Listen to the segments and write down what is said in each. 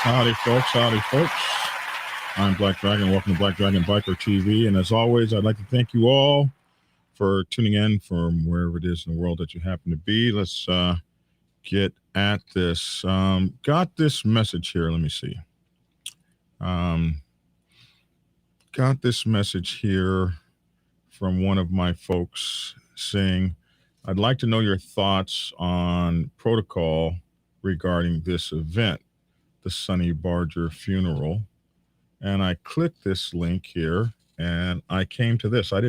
Howdy, folks. Howdy, folks. I'm Black Dragon. Welcome to Black Dragon Biker TV. And as always, I'd like to thank you all for tuning in from wherever it is in the world that you happen to be. Let's get at this. Got this message here. Let me see. Got this message here from one of my folks saying, I'd like to know your thoughts on protocol regarding this event, the Sonny Barger funeral. And I clicked this link here and I came to this. I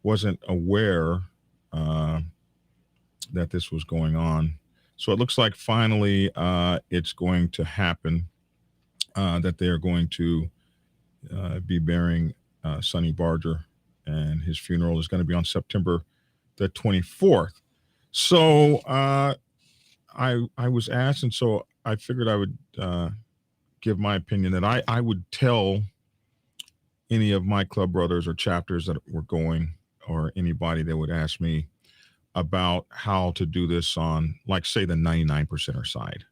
wasn't aware that this was going on. So it looks like finally it's going to happen, that they are going to be burying Sonny Barger, and his funeral is going to be on September the 24th. So I was asked, and so I figured I would give my opinion that I would tell any of my club brothers or chapters that were going, or anybody that would ask me about how to do this on, like, say, the 99%er side.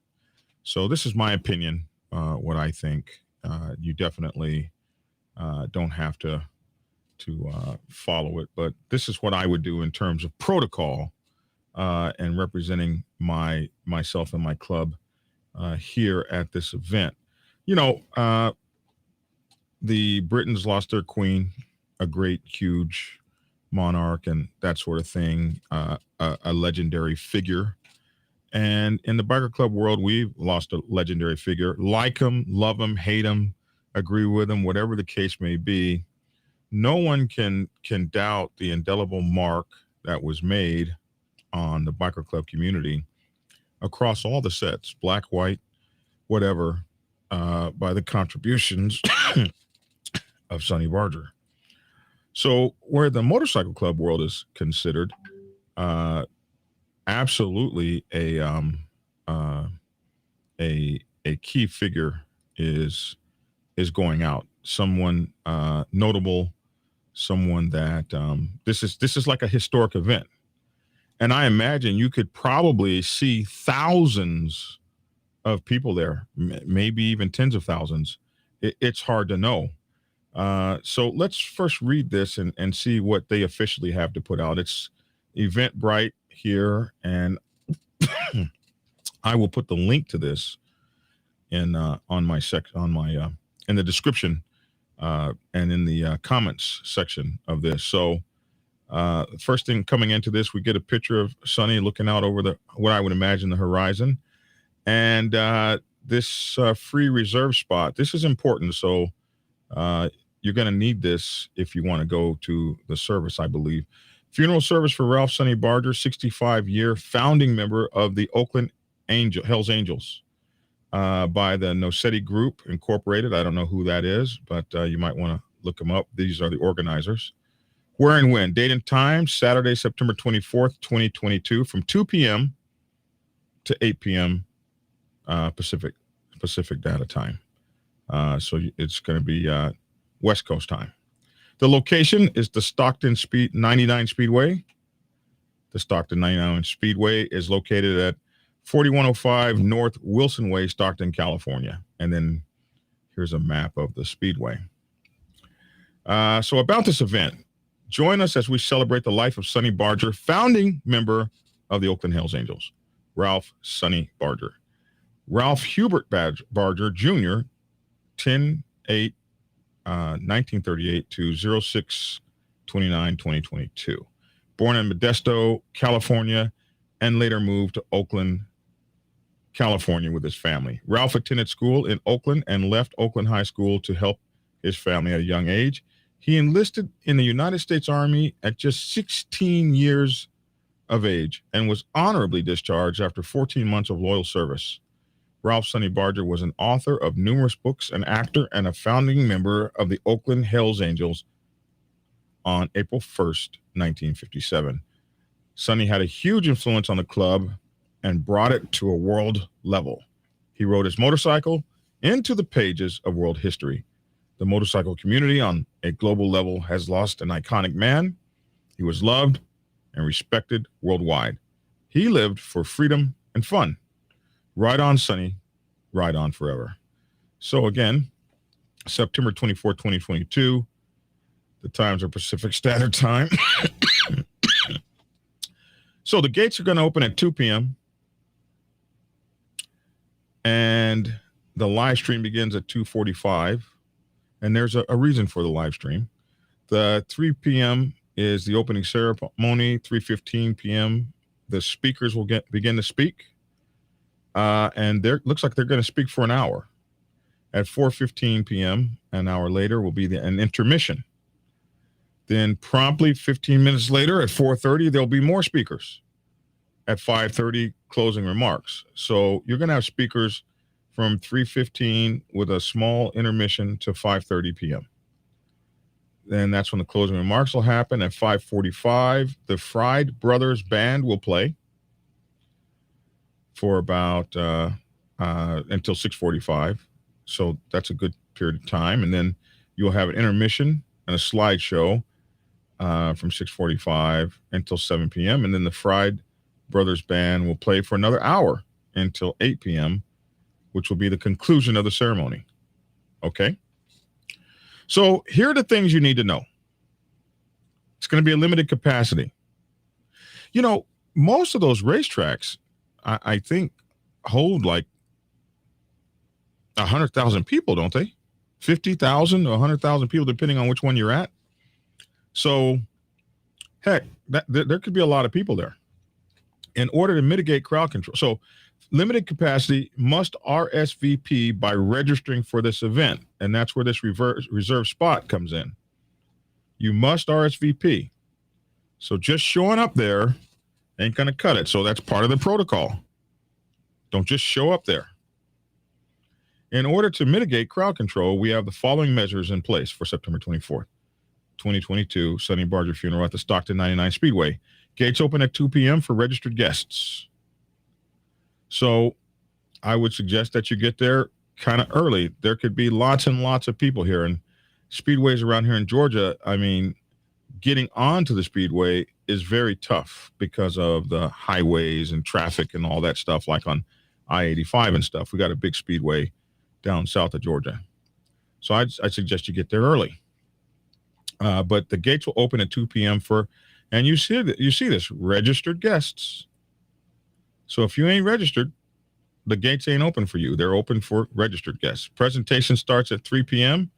So this is my opinion, what I think. You definitely don't have to follow it, but this is what I would do in terms of protocol and representing myself and my club here at this event. You know, the Britons lost their queen, a great, huge monarch and that sort of thing, a legendary figure. And in the biker club world, we've lost a legendary figure. Like him, love him, hate him, agree with him, whatever the case may be. No one can doubt the indelible mark that was made on the biker club community across all the sets, black, white, whatever, by the contributions of Sonny Barger. So where the motorcycle club world is considered, absolutely a key figure is going out. Someone notable, someone that this is like a historic event. And I imagine you could probably see thousands of people there, maybe even tens of thousands. It's hard to know. So let's first read this and see what they officially have to put out. It's Eventbrite here, and I will put the link to this in on my in the description and in the comments section of this. So first thing coming into this, we get a picture of Sonny looking out over what I would imagine the horizon, and this free reserve spot. This is important. So you're going to need this if you want to go to the service, I believe. Funeral service for Ralph Sonny Barger, 65-year founding member of the Oakland Hells Angels by the Nocetti Group Incorporated. I don't know who that is, but you might want to look them up. These are the organizers. Where and when? Date and time, Saturday, September 24th, 2022, from 2 p.m. to 8 p.m. Pacific data time. So it's going to be West Coast time. The location is the Stockton 99 Speedway. The Stockton 99 Speedway is located at 4105 North Wilson Way, Stockton, California. And then here's a map of the Speedway. So about this event, join us as we celebrate the life of Sonny Barger, founding member of the Oakland Hells Angels, Ralph Sonny Barger. Ralph Hubert Barger Jr., 10/8/1938 to 06/29/2022. Born in Modesto, California, and later moved to Oakland, California with his family. Ralph attended school in Oakland and left Oakland High School to help his family at a young age. He enlisted in the United States Army at just 16 years of age and was honorably discharged after 14 months of loyal service. Ralph Sonny Barger was an author of numerous books, an actor, and a founding member of the Oakland Hells Angels on April 1st, 1957. Sonny had a huge influence on the club and brought it to a world level. He rode his motorcycle into the pages of world history. The motorcycle community on a global level has lost an iconic man. He was loved and respected worldwide. He lived for freedom and fun. Ride on, Sonny. Ride on forever. So again, September 24, 2022. The times are Pacific Standard Time. So the gates are going to open at 2 p.m. and the live stream begins at 2:45. And there's a reason for the live stream. The 3 p.m. is the opening ceremony. 3:15 p.m. the speakers will begin to speak. And there looks like they're going to speak for an hour. At 4:15 p.m., an hour later, will be an intermission. Then promptly 15 minutes later at 4:30, there'll be more speakers. At 5:30, closing remarks. So you're going to have speakers from 3:15 with a small intermission to 5:30 p.m. Then that's when the closing remarks will happen. At 5:45, the Fried Brothers Band will play for about until 6:45. So that's a good period of time. And then you'll have an intermission and a slideshow from 6:45 until 7 p.m. And then the Fried Brothers Band will play for another hour until 8 p.m., which will be the conclusion of the ceremony. Okay? So here are the things you need to know. It's going to be a limited capacity. You know, most of those racetracks, I think, hold like 100,000 people, don't they? 50,000 or 100,000 people, depending on which one you're at. So, heck, there could be a lot of people there. In order to mitigate crowd control. So, limited capacity, must RSVP by registering for this event. And that's where this reserve spot comes in. You must RSVP. So just showing up there ain't going to cut it. So that's part of the protocol. Don't just show up there. In order to mitigate crowd control, we have the following measures in place for September 24th, 2022, Sonny Barger funeral at the Stockton 99 Speedway. Gates open at 2 p.m. for registered guests. So I would suggest that you get there kind of early. There could be lots and lots of people here. And speedways around here in Georgia, I mean, getting onto the speedway is very tough because of the highways and traffic and all that stuff, like on I-85 and stuff. We got a big speedway down south of Georgia. So I'd suggest you get there early. But the gates will open at 2 p.m. and you see this, registered guests. So if you ain't registered, the gates ain't open for you. They're open for registered guests. Presentation starts at 3 p.m.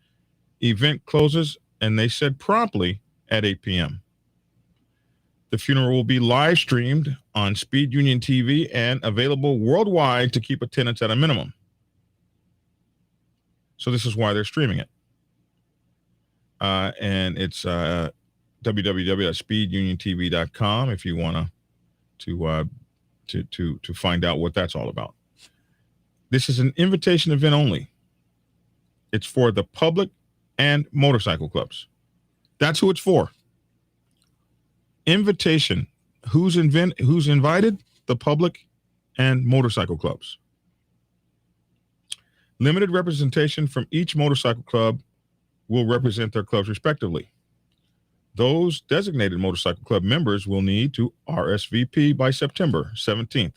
Event closes, and they said promptly at 8 p.m. The funeral will be live streamed on Speed Union TV and available worldwide to keep attendance at a minimum. So this is why they're streaming it. And it's www.speeduniontv.com if you want to find out what that's all about. This is an invitation event only. It's for the public and motorcycle clubs. That's who it's for. Invitation. Who's invited? The public and motorcycle clubs. Limited representation from each motorcycle club will represent their clubs respectively. Those designated motorcycle club members will need to RSVP by September 17th.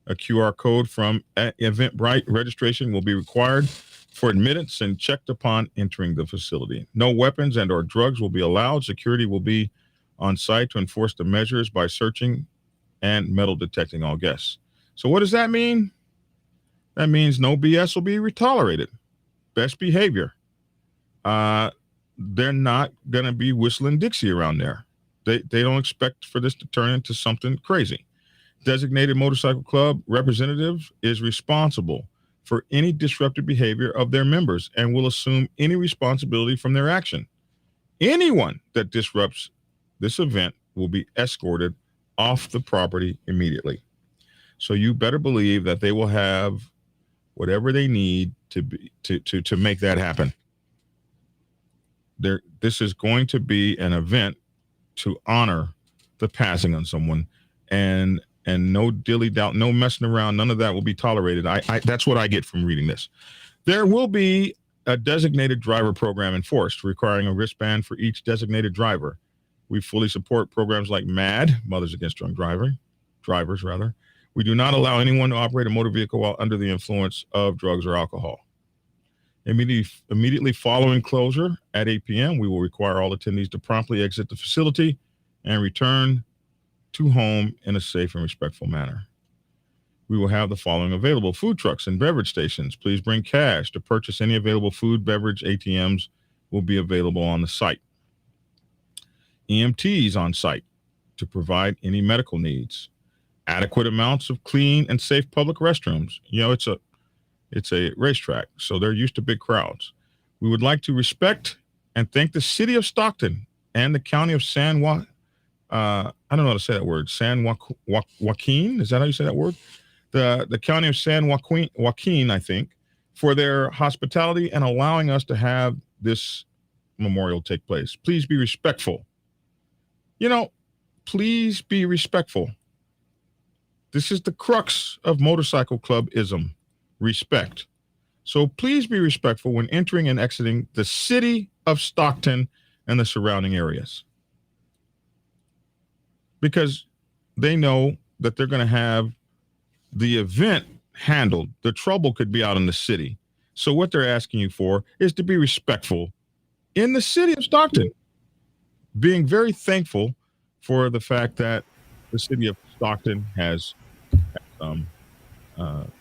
A QR code from Eventbrite registration will be required for admittance and checked upon entering the facility. No weapons and/or drugs will be allowed. Security will be on site to enforce the measures by searching and metal detecting all guests. So what does that mean? That means no BS will be tolerated. Best behavior. They're not going to be whistling Dixie around there. They don't expect for this to turn into something crazy. Designated motorcycle club representative is responsible for any disruptive behavior of their members and will assume any responsibility from their action. Anyone that disrupts this event will be escorted off the property immediately. So you better believe that they will have whatever they need to make that happen. This is going to be an event to honor the passing of someone, and no dilly doubt, no messing around, none of that will be tolerated. I that's what I get from reading this. There will be a designated driver program enforced, requiring a wristband for each designated driver. We fully support programs like MAD, Mothers Against Drunk Drivers rather. We do not allow anyone to operate a motor vehicle while under the influence of drugs or alcohol. Immediately following closure at 8 p.m., we will require all attendees to promptly exit the facility and return to home in a safe and respectful manner. We will have the following available: food trucks and beverage stations. Please bring cash to purchase any available food, beverage. ATMs will be available on the site. EMTs on site to provide any medical needs. Adequate amounts of clean and safe public restrooms. It's a racetrack, so they're used to big crowds. We would like to respect and thank the city of Stockton and the county of San Joaquin. I don't know how to say that word. San Joaquin. Is that how you say that word? The county of San Joaquin, I think, for their hospitality and allowing us to have this memorial take place. Please be respectful. Please be respectful. This is the crux of motorcycle clubism. Respect. So please be respectful when entering and exiting the city of Stockton and the surrounding areas, because they know that they're going to have the event handled. The trouble could be out in the city. So what they're asking you for is to be respectful in the city of Stockton, being very thankful for the fact that the city of Stockton has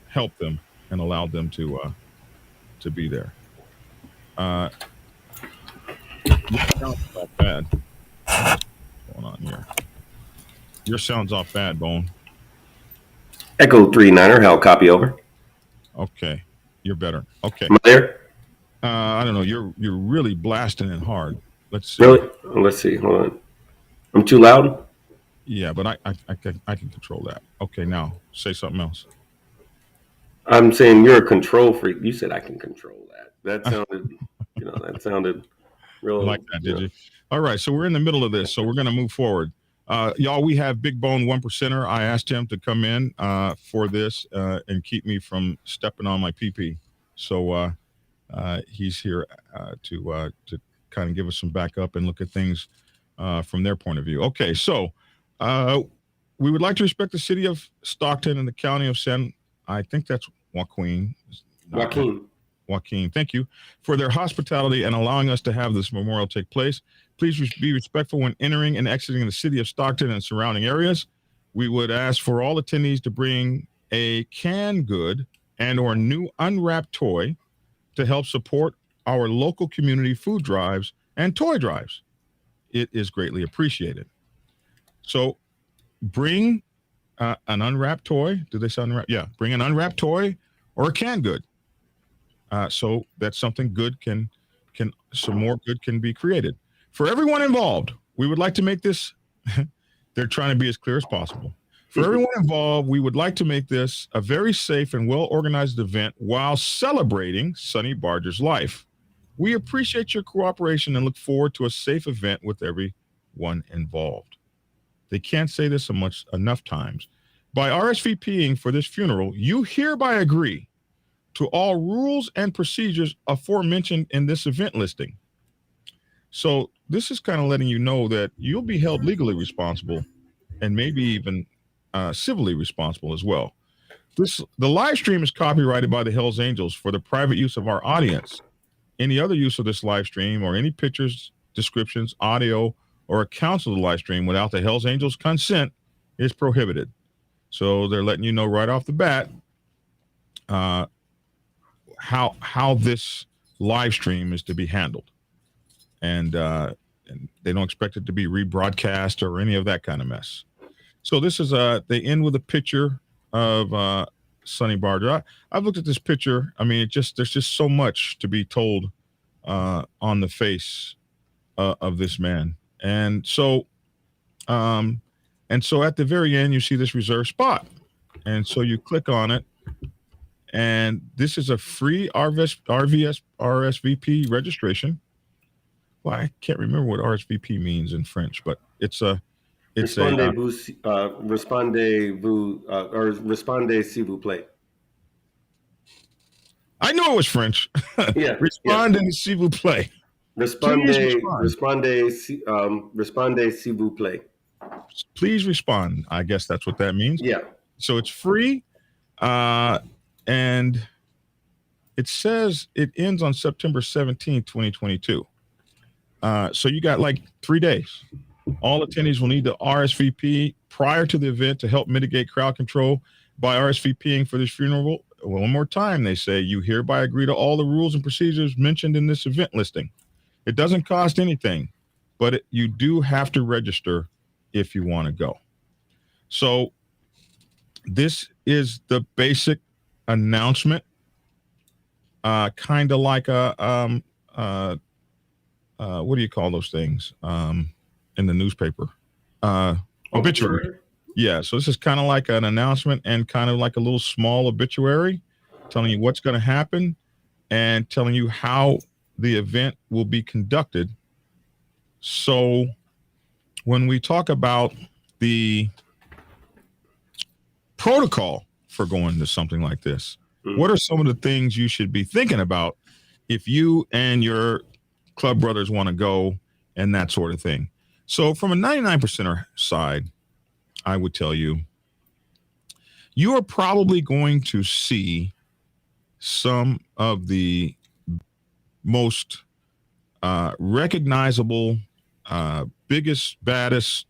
helped them and allowed them to be there. Your sound's off bad. What's going on here? Your sound's off bad, Bone. Echo 3-9er, how copy over? Okay, you're better. Okay. Am I there? I don't know. You're really blasting it hard. Let's see. Really? Let's see. Hold on. I'm too loud? Yeah, but I can control that. Okay, now say something else. I'm saying you're a control freak. You said I can control that. That sounded real. I like that, did you? All right, so we're in the middle of this, so we're going to move forward. Y'all, we have Big Bone 1%er. I asked him to come in for this and keep me from stepping on my pee-pee. So he's here to kind of give us some backup and look at things from their point of view. Okay, so we would like to respect the city of Stockton and the county of I think that's Joaquin. Joaquin, thank you for their hospitality and allowing us to have this memorial take place. Please be respectful when entering and exiting the city of Stockton and surrounding areas. We would ask for all attendees to bring a canned good and or new unwrapped toy to help support our local community food drives and toy drives. It is greatly appreciated. So bring an unwrapped toy. Did they say unwrapped? Yeah, bring an unwrapped toy or a canned good. So that something good some more good can be created. For everyone involved, we would like to make this, they're trying to be as clear as possible. For everyone involved, we would like to make this a very safe and well-organized event while celebrating Sonny Barger's life. We appreciate your cooperation and look forward to a safe event with everyone involved. They can't say this enough times. By RSVPing for this funeral, you hereby agree to all rules and procedures aforementioned in this event listing. So this is kind of letting you know that you'll be held legally responsible and maybe even civilly responsible as well. The live stream is copyrighted by the Hells Angels for the private use of our audience. Any other use of this live stream or any pictures, descriptions, audio, or accounts of the live stream without the Hells Angels' consent is prohibited. So they're letting you know right off the bat how this live stream is to be handled, and they don't expect it to be rebroadcast or any of that kind of mess. So this is they end with a picture of Sonny Barger. I've looked at this picture. I mean, there's just so much to be told on the face of this man. And so And so at the very end, you see this reserved spot. And so you click on it. And this is a free RSVP registration. Well, I can't remember what RSVP means in French, but it's a Respondez-vous, or respondez s'il vous plaît. I knew it was French. Yeah. Respond and s'il vous plaît. Respondez s'il vous plaît. Please respond. I guess that's what that means. Yeah. So it's free. And it says it ends on September 17th, 2022. So you got like 3 days. All attendees will need to RSVP prior to the event to help mitigate crowd control by RSVPing for this funeral. One more time, they say, you hereby agree to all the rules and procedures mentioned in this event listing. It doesn't cost anything, but you do have to register if you want to go. So this is the basic announcement, kind of like a what do you call those things in the newspaper? Obituary. Yeah, so this is kind of like an announcement and kind of like a little small obituary, telling you what's going to happen and telling you how the event will be conducted. So when we talk about the protocol for going to something like this, what are some of the things you should be thinking about if you and your club brothers want to go and that sort of thing? So from a 99%er side, I would tell you, you are probably going to see some of the most recognizable, biggest, baddest,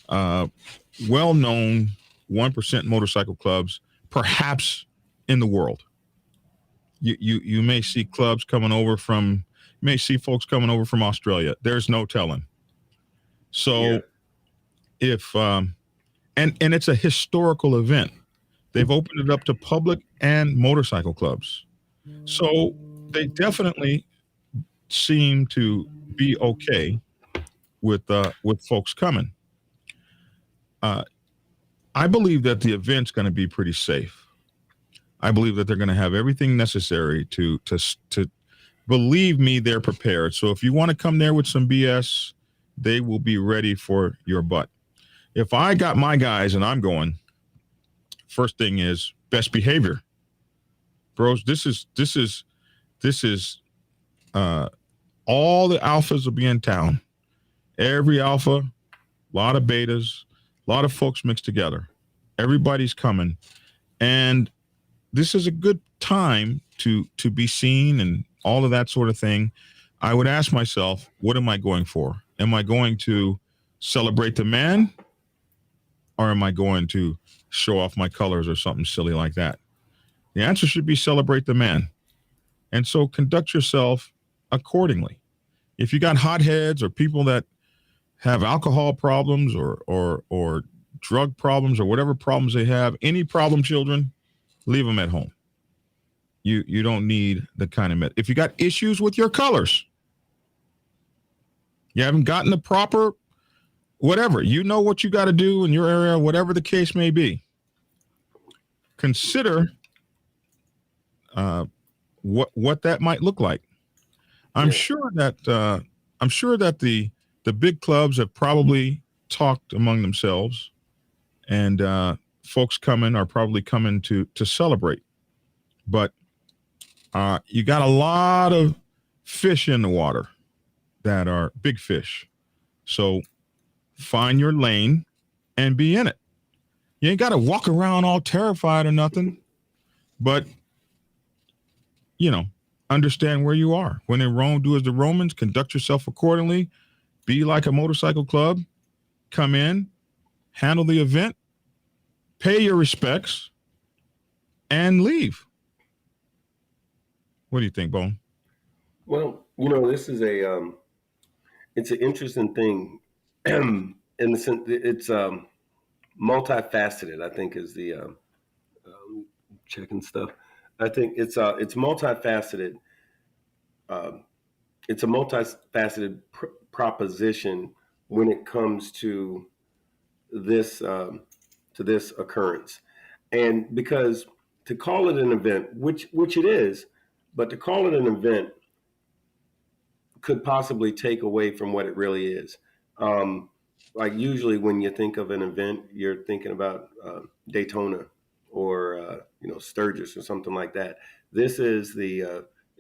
well-known 1% motorcycle clubs, perhaps in the world. You may see clubs coming over from, you may see folks coming over from Australia. There's no telling. So if and it's a historical event. They've opened it up to public and motorcycle clubs. So they definitely seem to be okay with folks coming. I believe that the event's going to be pretty safe. I believe that they're going to have everything necessary to believe me, they're prepared. So if you want to come there with some BS, they will be ready for your butt. If I got my guys and I'm going, first thing is best behavior. Bros, this is all the alphas will be in town. Every alpha, a lot of betas, a lot of folks mixed together. Everybody's coming. And this is a good time to be seen and all of that sort of thing. I would ask myself, what am I going for? Am I going to celebrate the man? Or am I going to show off my colors or something silly like that? The answer should be celebrate the man. And so conduct yourself accordingly. If you got hotheads or people that have alcohol problems or drug problems or whatever problems they have, any problem children, leave them at home. You don't need the kind of if you got issues with your colors, you haven't gotten the proper whatever, you know what you got to do in your area, whatever the case may be. Consider what that might look like. I'm sure that the big clubs have probably talked among themselves, and folks coming are probably coming to celebrate. But you got a lot of fish in the water that are big fish. So find your lane and be in it. You ain't got to walk around all terrified or nothing, but, understand where you are. When in Rome, do as the Romans, conduct yourself accordingly, be like a motorcycle club, come in, handle the event, pay your respects, and leave. What do you think, Bone? Well, this is it's an interesting thing. In the sense, it's multifaceted, I think, is the checking stuff. I think it's multifaceted. It's a multifaceted proposition when it comes to to this occurrence. And because to call it an event, which it is, but to call it an event could possibly take away from what it really is. Um, like usually when you think of an event, you're thinking about Daytona or Sturgis or something like that. This is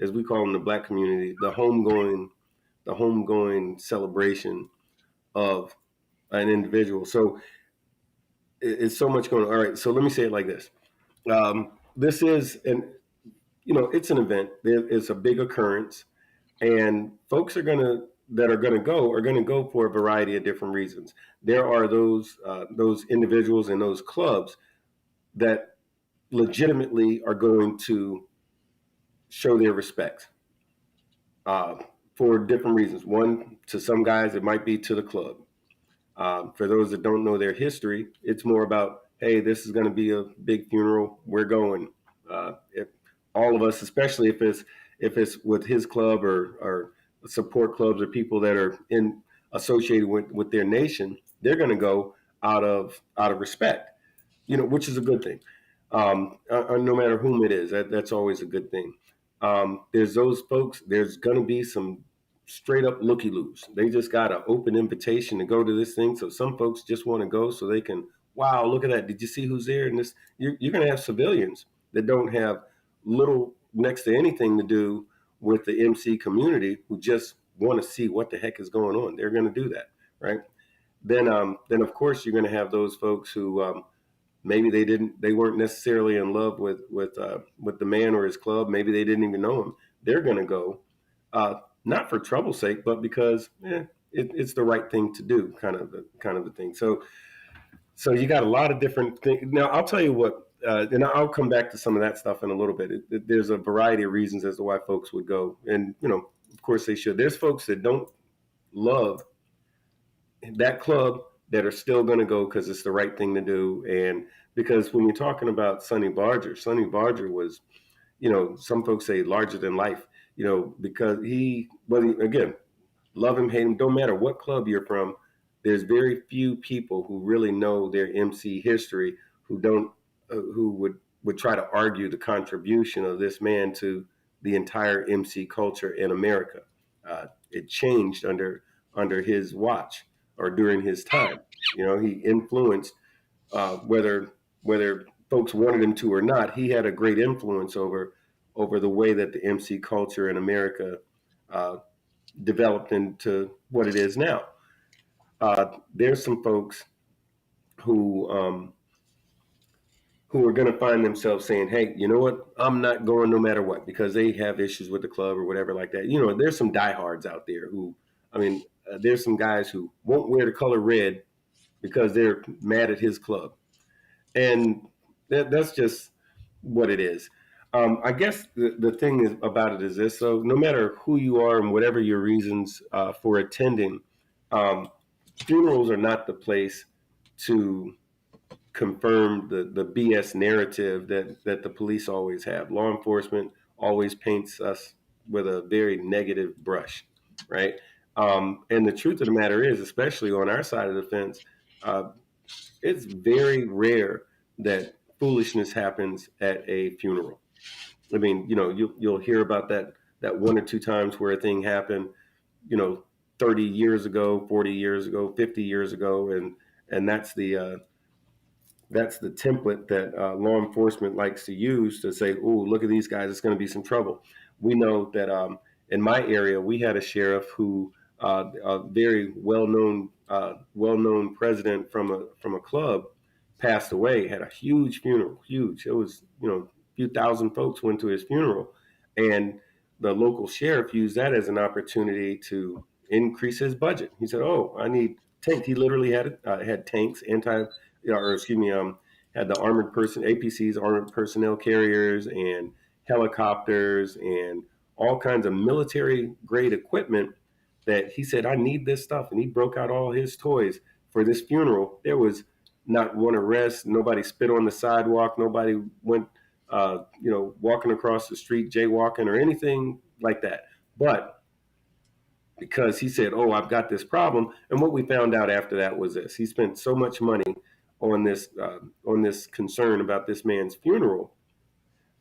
as we call in the Black community, the homegoing celebration of an individual. So it's so much going on. All right, so let me say it like this. This is it's an event. It's a big occurrence, and folks are going to go for a variety of different reasons. There are those individuals and those clubs that legitimately are going to show their respect uh, for different reasons. One, to some guys, it might be to the club. For those that don't know their history, it's more about, hey, this is going to be a big funeral. We're going. If all of us, especially if it's with his club or support clubs or people that are associated with their nation, they're going to go out of respect, which is a good thing. No matter whom it is, that's always a good thing. There's those folks. There's going to be some straight up looky loos. They just got an open invitation to go to this thing. So some folks just want to go so they can, wow, look at that. Did you see who's there? And you're going to have civilians that don't have little next to anything to do with the MC community who just want to see what the heck is going on. They're going to do that, right? Then of course you're going to have those folks who maybe they weren't necessarily in love with the man or his club. Maybe they didn't even know him. They're going to go. Not for trouble's sake, but because it's the right thing to do, kind of the thing. So you got a lot of different things. Now I'll tell you what, and I'll come back to some of that stuff in a little bit. There's a variety of reasons as to why folks would go, and of course they should. There's folks that don't love that club that are still going to go because it's the right thing to do, and because when you're talking about Sonny Barger was, some folks say larger than life. Because again, love him, hate him, don't matter what club you're from. There's very few people who really know their MC history who would try to argue the contribution of this man to the entire MC culture in America. It changed under his watch or during his time. He influenced whether folks wanted him to or not. He had a great influence over the way that the MC culture in America developed into what it is now. There's some folks who are going to find themselves saying, "Hey, you know what? I'm not going no matter what," because they have issues with the club or whatever like that. There's some diehards out there who, there's some guys who won't wear the color red because they're mad at his club, and that's just what it is. I guess the thing about it is this: so no matter who you are and whatever your reasons for attending, funerals are not the place to confirm the BS narrative that the police always have. Law enforcement always paints us with a very negative brush, right? And the truth of the matter is, especially on our side of the fence, it's very rare that foolishness happens at a funeral. I mean, you'll hear about that one or two times where a thing happened, 30 years ago, 40 years ago, 50 years ago, and that's the template that law enforcement likes to use to say, "Oh, look at these guys! It's going to be some trouble." We know that in my area, we had a sheriff who, a very well-known president from a club, passed away. Had a huge funeral, huge. It was a few thousand folks went to his funeral, and the local sheriff used that as an opportunity to increase his budget. He said, "Oh, I need tanks." He literally had tanks, had the APCs, armored personnel carriers, and helicopters, and all kinds of military grade equipment that he said, "I need this stuff." And he broke out all his toys for this funeral. There was not one arrest. Nobody spit on the sidewalk. Nobody went, walking across the street, jaywalking or anything like that. But because he said, "Oh, I've got this problem." And what we found out after that was this: he spent so much money on this concern about this man's funeral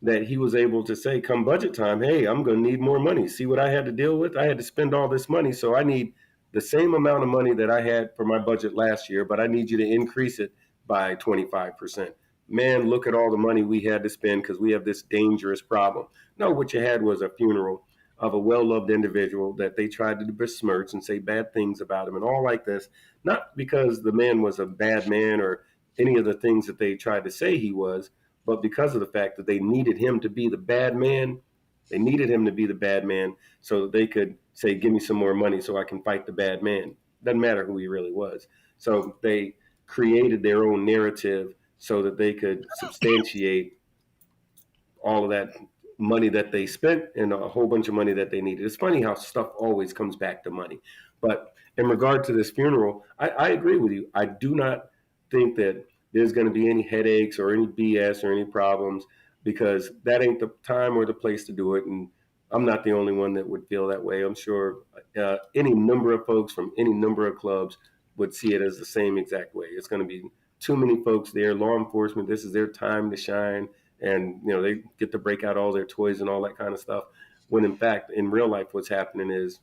that he was able to say, come budget time, hey, I'm going to need more money. See what I had to deal with? I had to spend all this money, so I need the same amount of money that I had for my budget last year, but I need you to increase it by 25%. Man, look at all the money we had to spend because we have this dangerous problem. No, what you had was a funeral of a well-loved individual that they tried to besmirch and say bad things about him and all like this, not because the man was a bad man or any of the things that they tried to say he was, but because of the fact that they needed him to be the bad man. They needed him to be the bad man so that they could say, give me some more money so I can fight the bad man. Doesn't matter who he really was. So they created their own narrative so that they could substantiate all of that money that they spent and a whole bunch of money that they needed. It's funny how stuff always comes back to money. But in regard to this funeral, I agree with you. I do not think that there's going to be any headaches or any BS or any problems because that ain't the time or the place to do it. And I'm not the only one that would feel that way. I'm sure any number of folks from any number of clubs would see it as the same exact way. It's going to be too many folks there. Law enforcement, this is their time to shine, and they get to break out all their toys and all that kind of stuff. When in fact, in real life, what's happening is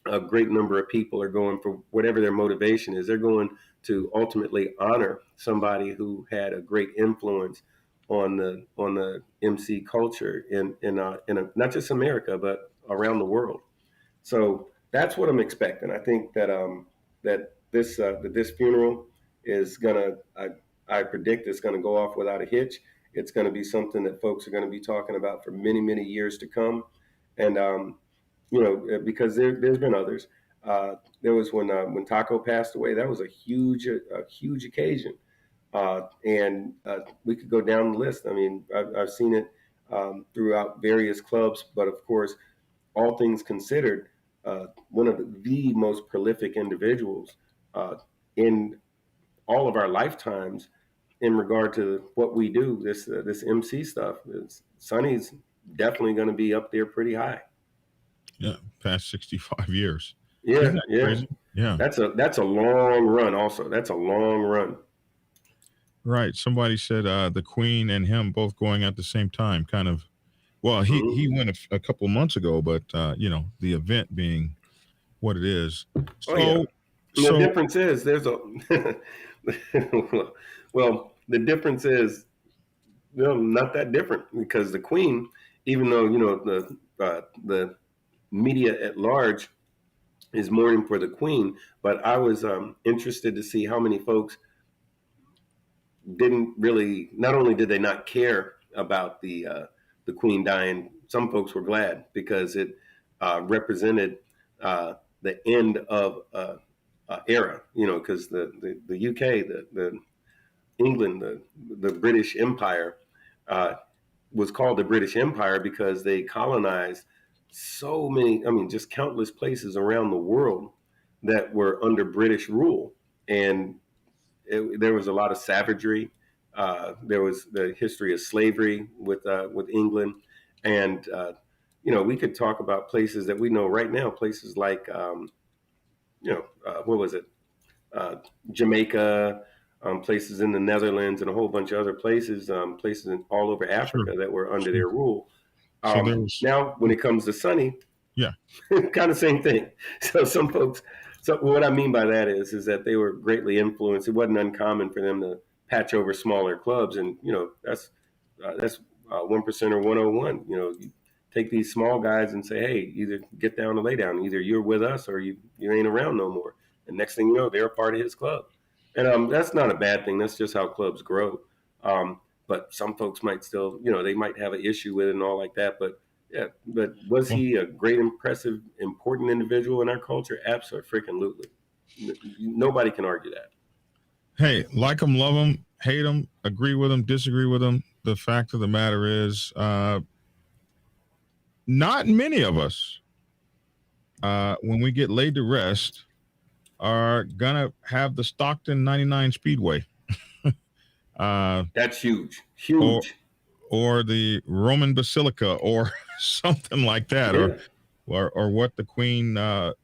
a great number of people are going for whatever their motivation is. They're going to ultimately honor somebody who had a great influence on the MC culture in not just America but around the world. So that's what I'm expecting. I think that this funeral is gonna. I predict it's gonna go off without a hitch. It's gonna be something that folks are gonna be talking about for many years to come, and because there's been others. There was when Taco passed away. That was a huge occasion, and we could go down the list. I mean, I've seen it throughout various clubs, but of course, all things considered, one of the most prolific individuals in all of our lifetimes in regard to what we do. This MC stuff. Sonny's definitely going to be up there pretty high. Yeah, past 65 years. Yeah, Isn't that yeah. crazy? Yeah. That's a long run. Also, that's a long run. Right. Somebody said the Queen and him both going at the same time. Kind of. Well, he went a couple of months ago, but the event being what it is. Oh yeah. So The difference is there's a well, the difference is not that different because the Queen, even though the media at large is mourning for the Queen, but I was interested to see how many folks didn't really. Not only did they not care about the Queen dying, some folks were glad because it represented the end of era. Because the UK, the England, the British Empire was called the British Empire because they colonized so many, I mean, just countless places around the world that were under British rule. And there was a lot of savagery. There was the history of slavery with England. And, we could talk about places that we know right now, places like, what was it? Jamaica, places in the Netherlands, and a whole bunch of other places, all over Africa that were under their rule. So there was. Now, when it comes to Sonny, Yeah. kind of same thing. So some folks. So what I mean by that is that they were greatly influenced. It wasn't uncommon for them to patch over smaller clubs, and that's 1% or 101. You take these small guys and say, hey, either get down or lay down. Either you're with us or you ain't around no more. And next thing you know, they're a part of his club. And that's not a bad thing. That's just how clubs grow. But some folks might still, they might have an issue with it and all like that. But yeah, but was he a great, impressive, important individual in our culture? Absolutely. Nobody can argue that. Hey, like him, love him, hate him, agree with him, disagree with him. The fact of the matter is, not many of us, when we get laid to rest, are gonna have the Stockton 99 Speedway. That's huge. Or the Roman Basilica, or something like that, Yeah. or or what the Queen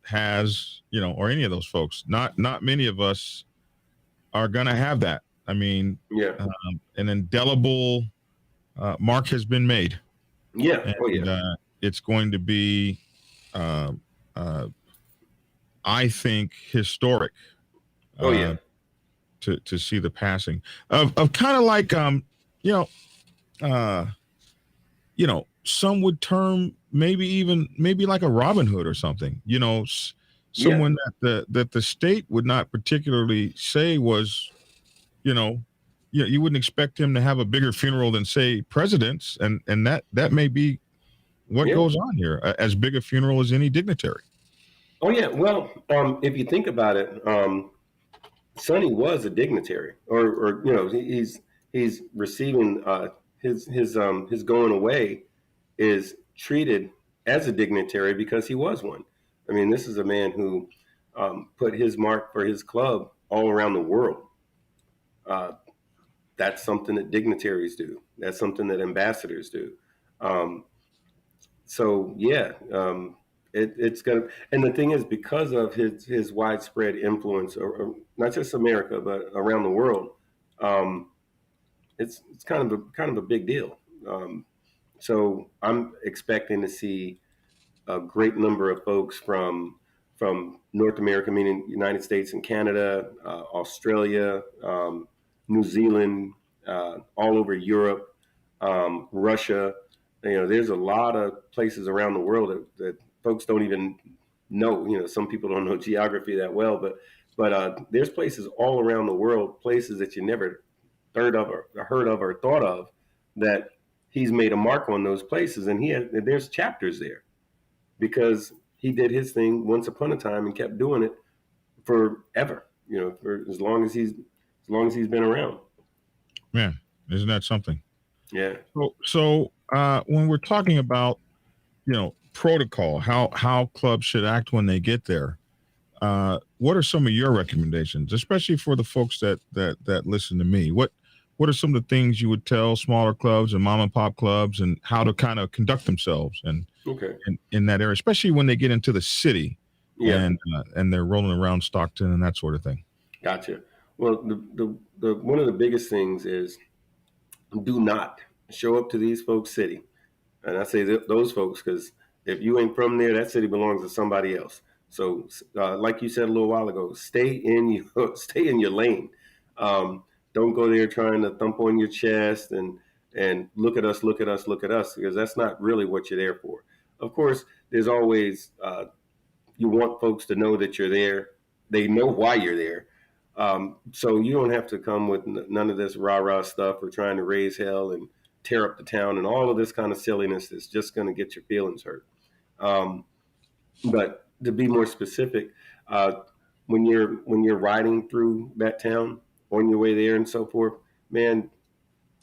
has, or any of those folks. Not many of us are going to have that. I mean, Yeah. an indelible mark has been made, Yeah. Oh and yeah. it's going to be, uh, uh, I think, historic Oh yeah. uh, to see the passing of kind of like, you know, uh, some would term maybe like a Robin Hood or something. Yeah. Someone that the state would not particularly say was, you know, you wouldn't expect him to have a bigger funeral than, say, presidents, and that may be what Yeah. goes on here. As big a funeral as any dignitary. Oh yeah. Well, if you think about it, Sonny was a dignitary, or he's receiving his going away is treated as a dignitary because he was one. I mean, this is a man who put his mark for his club all around the world. Uh, that's something that dignitaries do. That's something that ambassadors do. Um, so yeah, it's gonna. And the thing is, because of his widespread influence, or not just America but around the world, um, it's kind of a big deal. So I'm expecting to see a great number of folks from North America, meaning United States and Canada, Australia, New Zealand, all over Europe, Russia. There's a lot of places around the world that folks don't even know. Some people don't know geography that well, but there's places all around the world, places that you never heard of or thought of, that he's made a mark on those places, and there's chapters there because he did his thing once upon a time and kept doing it forever. For as long as he's been around. Man, isn't that something? Yeah. So when we're talking about, protocol, how clubs should act when they get there, what are some of your recommendations, especially for the folks that listen to me? What are some of the things you would tell smaller clubs and mom and pop clubs, and how to kind of conduct themselves and Okay. in that area, especially when they get into the city Yeah. and they're rolling around Stockton and that sort of thing? Gotcha. Well, the one of the biggest things is, do not show up to these folks' city. And I say those folks because if you ain't from there, that city belongs to somebody else. So, like you said a little while ago, stay in your stay in your lane. Um, don't go there trying to thump on your chest and look at us, look at us, look at us, because that's not really what you're there for. Of course, there's always you want folks to know that you're there. They know why you're there. So you don't have to come with none of this rah rah stuff or trying to raise hell and tear up the town and all of this kind of silliness that's just going to get your feelings hurt. Um, but to be more specific, uh, when you're riding through that town on your way there and so forth, man,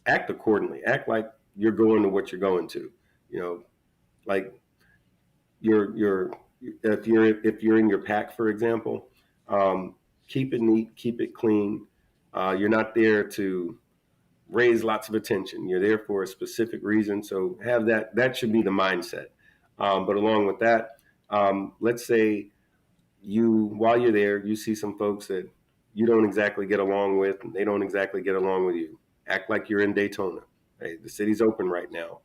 act accordingly. Act like you're going to what you're going to. You know, like you're if you're in your pack, for example, keep it neat, keep it clean. You're not there to raise lots of attention. You're there for a specific reason. So have that. That should be the mindset. But along with that, let's say while you're there, you see some folks that you don't exactly get along with, and they don't exactly get along with you. Act like you're in Daytona. Hey, the city's open right now.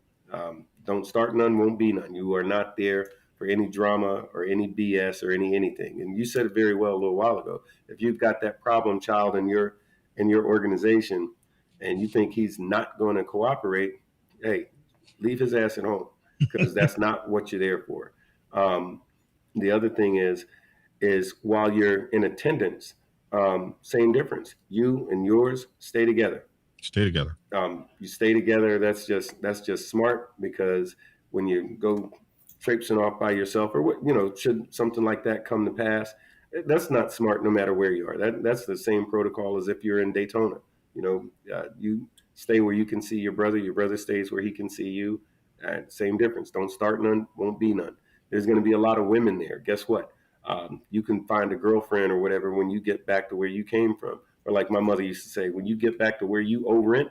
Don't start none, won't be none. You are not there for any drama or any BS or anything. And you said it very well a little while ago. If you've got that problem child in your organization, and you think he's not going to cooperate, hey, leave his ass at home, because that's not what you're there for. Um, the other thing is while you're in attendance, same difference. You and yours stay together. Stay together. You stay together. That's just smart, because when you go traipsing off by yourself, or should something like that come to pass, that's not smart. No matter where you are, that's the same protocol as if you're in Daytona. You stay where you can see your brother. Your brother stays where he can see you. Same difference. Don't start none, won't be none. There's going to be a lot of women there. Guess what? You can find a girlfriend or whatever when you get back to where you came from. Or like my mother used to say, when you get back to where you owe rent,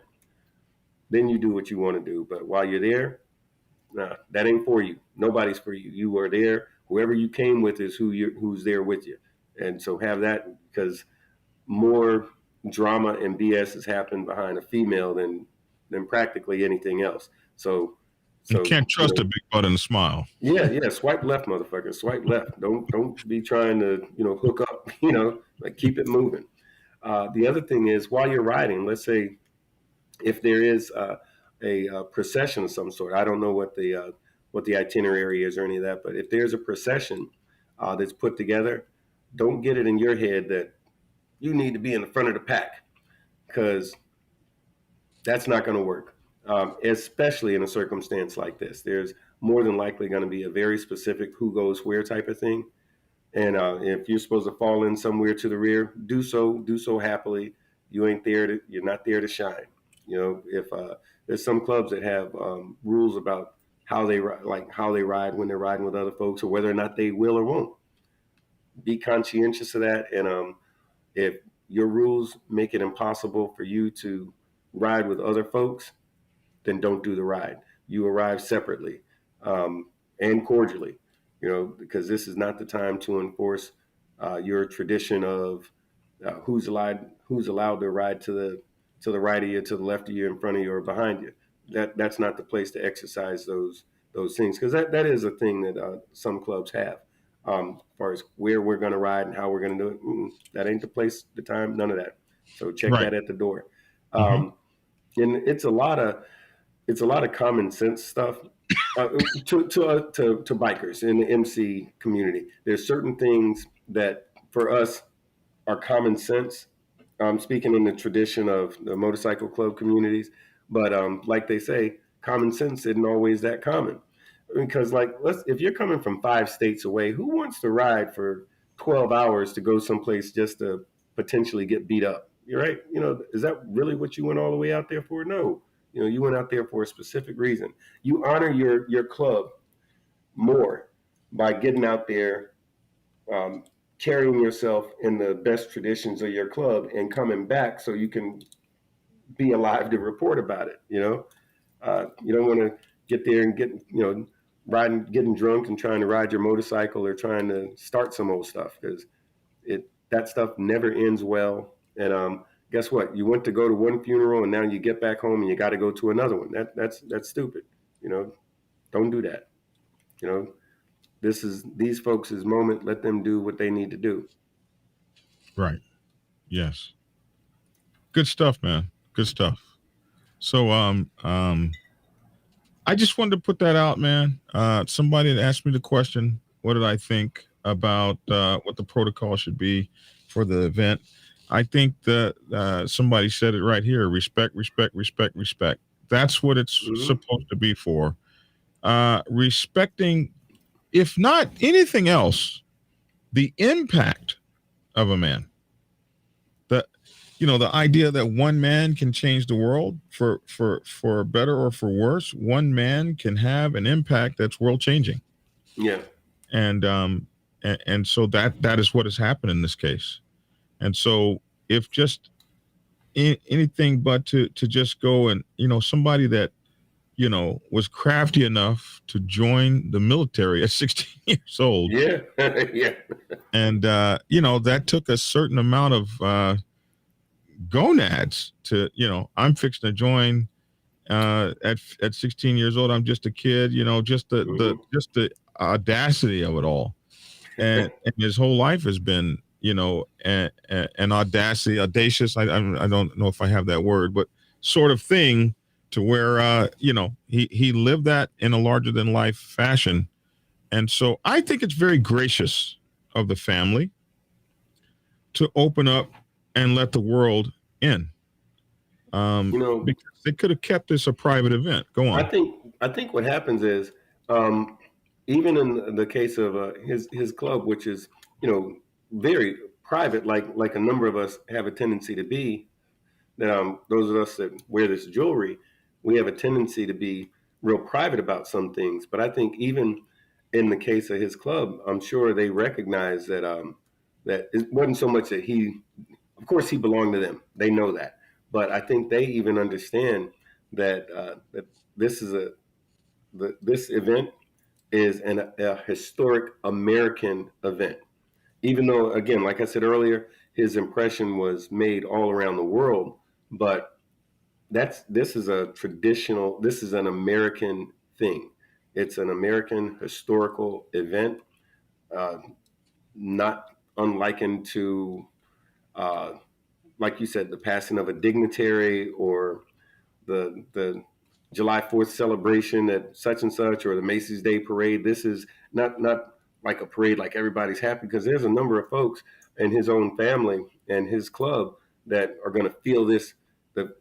then you do what you want to do. But while you're there, nah, that ain't for you. Nobody's for you. You are there. Whoever you came with is who's there with you. And so have that, because more drama and BS has happened behind a female than practically anything else. So You so can't trust a big butt and a smile. yeah, swipe left, motherfucker. Swipe left. Don't be trying to hook up. Like, keep it moving. The other thing is, while you're riding, let's say if there is a procession of some sort. I don't know what the itinerary is or any of that, but if there's a procession that's put together, don't get it in your head that you need to be in the front of the pack, because that's not going to work. Especially in a circumstance like this, there's more than likely going to be a very specific who goes where type of thing. And if you're supposed to fall in somewhere to the rear, do so happily. You're not there to shine. If there's some clubs that have rules about how they ride when they're riding with other folks, or whether or not they will or won't. Be conscientious of that. And if your rules make it impossible for you to ride with other folks, then don't do the ride. You arrive separately, and cordially, because this is not the time to enforce your tradition of who's allowed to ride to the right of you, to the left of you, in front of you, or behind you. That's not the place to exercise those things, because that is a thing that some clubs have. As far as where we're going to ride and how we're going to do it, that ain't the place, the time, none of that. So check Right. that at the door. Mm-hmm. And it's a lot of common sense stuff to bikers in the MC community. There's certain things that for us are common sense. Speaking in the tradition of the motorcycle club communities, but like they say, common sense isn't always that common. Because, like, if you're coming from 5 states away, who wants to ride for 12 hours to go someplace just to potentially get beat up? You're right. Is that really what you went all the way out there for? No. You went out there for a specific reason. You honor your club more by getting out there, um, carrying yourself in the best traditions of your club, and coming back so you can be alive to report about it. You don't want to get there and getting drunk and trying to ride your motorcycle, or trying to start some old stuff, because that stuff never ends well. And guess what? You went to go to one funeral, and now you get back home and you got to go to another one. That's stupid. Don't do that. You know, this is these folks' moment. Let them do what they need to do. Right. Yes. Good stuff, man. Good stuff. So, I just wanted to put that out, man. Somebody had asked me the question, what did I think about what the protocol should be for the event? I think that somebody said it right here: respect, respect, respect, respect. That's what it's Mm-hmm. supposed to be for. Respecting, if not anything else, the impact of a man. The the idea that one man can change the world for better or for worse. One man can have an impact that's world changing. Yeah. And so that is what has happened in this case. And so if just anything but to just go and somebody that was crafty enough to join the military at 16 years old. Yeah. Yeah. And that took a certain amount of gonads to I'm fixing to join at 16 years old. I'm just a kid, just Mm-hmm. the audacity of it all. And his whole life has been an audacious, I don't know if I have that word, but sort of thing, to where he lived that in a larger than life fashion. And so I think it's very gracious of the family to open up and let the world in, You know, because they could have kept this a private event. Go I on. think I think what happens is, um, even in the case of his club, which is very private, like a number of us have a tendency to be. Those of us that wear this jewelry, we have a tendency to be real private about some things. But I think even in the case of his club, I'm sure they recognize that it wasn't so much that of course, he belonged to them. They know that, but I think they even understand that this is this event is a historic American event. Even though, again, like I said earlier, his impression was made all around the world, but this is a traditional, this is an American thing. It's an American historical event, uh, not unlikened to, uh, like you said, the passing of a dignitary or the July 4th celebration at such and such or the Macy's Day Parade. This is not like a parade like everybody's happy, because there's a number of folks in his own family and his club that are going to feel this.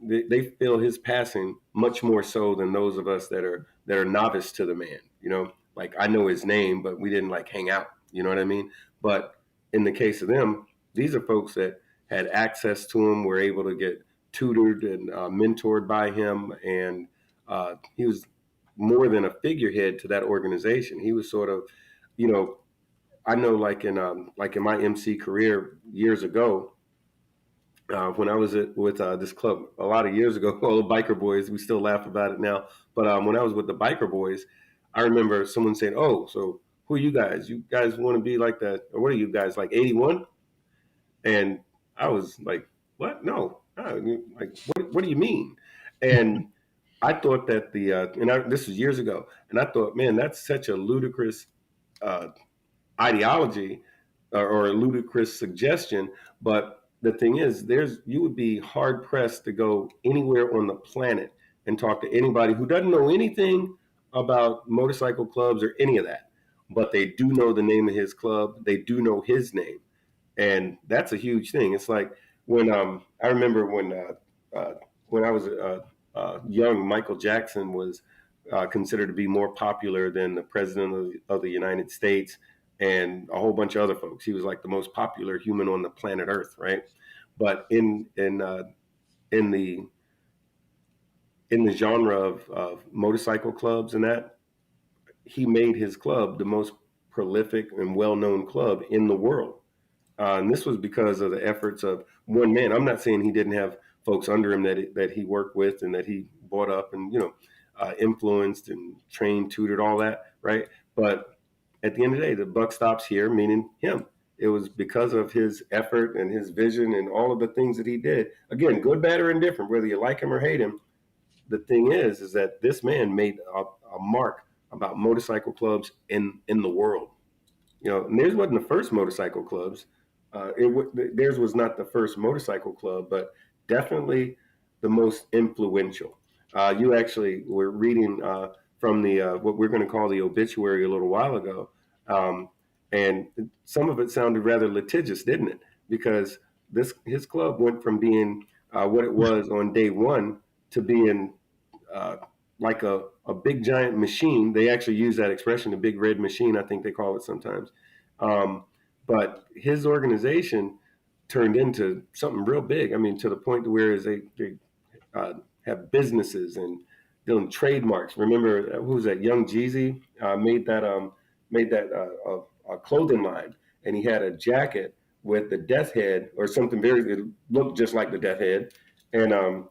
They feel his passing much more so than those of us that are novice to the man. You know, like I know his name, but we didn't like hang out. You know what I mean? But in the case of them, these are folks that had access to him, were able to get tutored and mentored by him, and he was more than a figurehead to that organization. He was sort of, you know, I know like in my MC career years ago, when I was with this club a lot of years ago, all the biker boys, we still laugh about it now. But when I was with the biker boys, I remember someone saying, "Oh, so who are you guys? You guys want to be like that? Or what are you guys like 81?" And I was like, "What? No, like what do you mean?" And I thought that this was years ago, and I thought, man, that's such a ludicrous uh, ideology or a ludicrous suggestion. But the thing is, you would be hard pressed to go anywhere on the planet and talk to anybody who doesn't know anything about motorcycle clubs or any of that, but they do know the name of his club. They do know his name, and that's a huge thing. It's like when I remember when I was young, Michael Jackson was considered to be more popular than the president of the United States and a whole bunch of other folks. He was like the most popular human on the planet Earth, right? But in the genre of motorcycle clubs and that, he made his club the most prolific and well-known club in the world. And this was because of the efforts of one man. I'm not saying he didn't have folks under him that he worked with and that he brought up and influenced and trained, tutored, all that, right? But at the end of the day, the buck stops here, meaning him. It was because of his effort and his vision and all of the things that he did. Again, good, bad, or indifferent, whether you like him or hate him. The thing is that this man made a mark about motorcycle clubs in the world. And theirs wasn't the first motorcycle clubs. Theirs was not the first motorcycle club, but definitely the most influential. You actually were reading from the what we're going to call the obituary a little while ago, and some of it sounded rather litigious, didn't it? Because his club went from being what it was on day one to being uh, like a big giant machine. They actually use that expression, a big red machine, I think they call it sometimes. Um, but his organization turned into something real big. I mean, to the point to where they uh, have businesses and doing trademarks. Remember, who was that? Young Jeezy made that a clothing line, and he had a jacket with the death head or something very. It looked just like the death head, and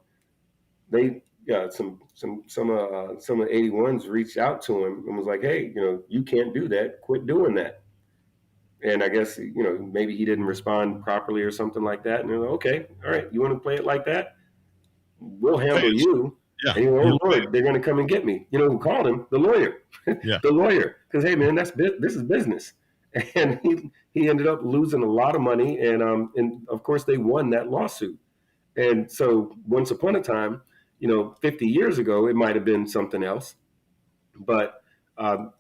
they yeah some of the 81s reached out to him and was like, hey, you can't do that, quit doing that. And I guess maybe he didn't respond properly or something like that, and they're like, okay, all right, you want to play it like that, we'll handle you. Yeah, And he went, oh Lord, they're going to come and get me. You know who called him? The lawyer. yeah. The lawyer, because hey man, this is business. And he ended up losing a lot of money, and of course they won that lawsuit. And so once upon a time, 50 years ago, it might have been something else. But um,